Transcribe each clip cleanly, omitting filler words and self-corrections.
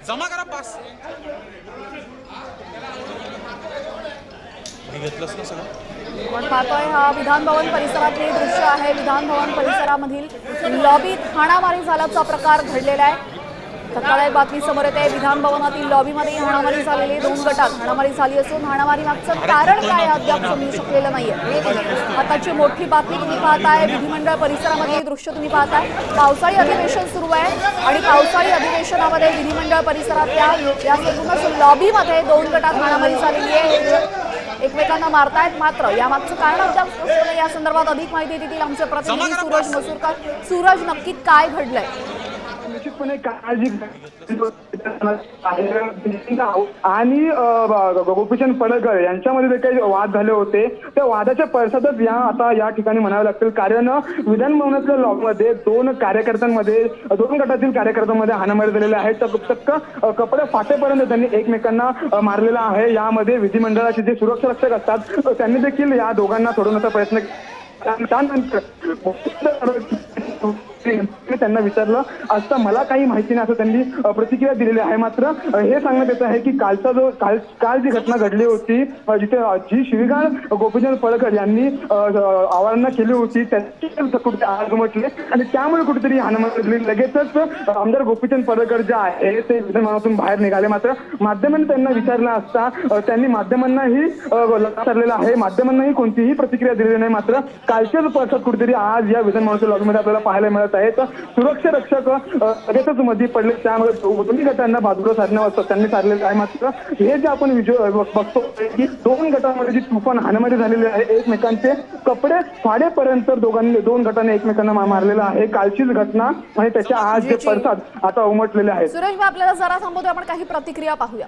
जमा करा पास घेतलंस ना सगळं। आपण पाहतोय हा विधान भवन परिसरातले दृश्य आहे। विधान भवन परिसरामधील लॉबीत हाणामारी झाल्याचा प्रकार घडलेला आहे। तत्काळ बातमी समोर येते। विधान भवनातील लॉबीमध्ये हाणामारी झालेली, 2 गटात हाणामारी झाली असून हाणामारी मागचं कारण काय अद्याप समजू शकलेलं नाहीये। आताची मोठी बातमी तुम्ही पाहताय। विधिमंडळ परिसरामधले दृश्य तुम्ही पाहताय। पावसाळी अधिवेशन सुरू आहे आणि पावसाळी अधिवेशनामध्ये विधिमंडळ परिसरातल्या या एकूणच लॉबीमध्ये 2 गटात हाणामारी झालेली आहे। एकमेकांना मारतायत, मात्र यामागचं कारण अद्याप स्पष्ट नाही। या संदर्भात अधिक माहिती देतील आमचे प्रतिनिधी सूरज मसूरकर। सूरज, नक्की काय घडलंय? निश्चितपणे काळजी आणि गोपीचंद पडळकर यांच्यामध्ये जे काही वाद झाले होते त्या वादाच्या पडसादच या ठिकाणी म्हणावे लागतील। कारण विधान भवनातल्या लॉबमध्ये 2 कार्यकर्त्यांमध्ये 2 गटातील कार्यकर्त्यांमध्ये हाणामारी झालेली आहे। चक्क कपडे फाटेपर्यंत त्यांनी एकमेकांना मारलेला आहे। यामध्ये विधिमंडळाचे जे सुरक्षा रक्षक असतात त्यांनी देखील या दोघांना सोडवण्याचा प्रयत्न त्यानंतर त्यांना विचारलं असता मला काही माहिती नाही असं त्यांनी प्रतिक्रिया दिलेली आहे। मात्र हे सांगण्यात येत आहे की काल जी घटना घडली होती जिथे जी शिवीगाळ गोपीचंद पडळकर यांनी आवारांना केली होती त्याची कुठे आज उमटले आणि त्यामुळे कुठेतरी हाणामारी लगेचच आमदार गोपीचंद पडळकर जे आहे ते विधानभवनातून बाहेर निघाले। मात्र माध्यमांनी त्यांना विचारलं असता त्यांनी माध्यमांनाही विचारलेलं आहे। माध्यमांनाही कोणतीही प्रतिक्रिया दिलेली नाही। मात्र कालच्याच पडसाद कुठेतरी आज या विधानभवनाच्या लॉबीमध्ये आपल्याला पाहायला मिळत आहे। सुरक्षा रक्षक लगेचच मध्ये पडले, त्यामुळे दोन्ही गटांना बाजूला साधण्यावर त्यांनी सारलेलं आहे। मात्र हे जे आपण बघतो की 2 गटांमध्ये जी तुफान हाणामारी झालेली आहे, एकमेकांचे कपडे फाडेपर्यंत 2 गटांनी एकमेकांना मारलेला आहे। कालचीच घटना आणि त्याच्या आज जे पडसाद आता उमटलेले आहेत। सुरेश, आपल्याला जरा थांबवतोय, आपण काही प्रतिक्रिया पाहूया।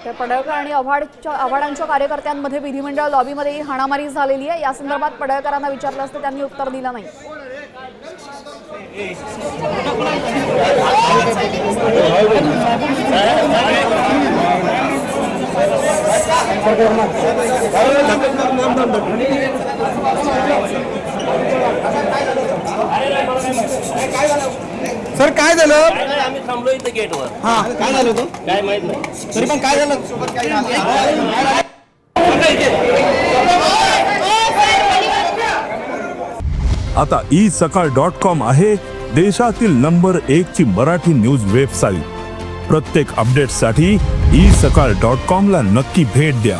तर पडळकर आणि आव्हाडांच्या कार्यकर्त्यांमध्ये विधिमंडळ लॉबीमध्ये हाणामारी झालेली आहे। या संदर्भात पडळकरांना विचारलं असतं, त्यांनी उत्तर दिलं नाही। सर काय झालं? आम्ही थांबलो इथे गेटवर। हा, काय झालं होतं? काय माहित नाही, तरी पण काय झालं? आता isakal.com आहे देशातील नंबर 1 ची मराठी न्यूज वेबसाईट। प्रत्येक अपडेटसाठी isakal.com ला नक्की भेट द्या।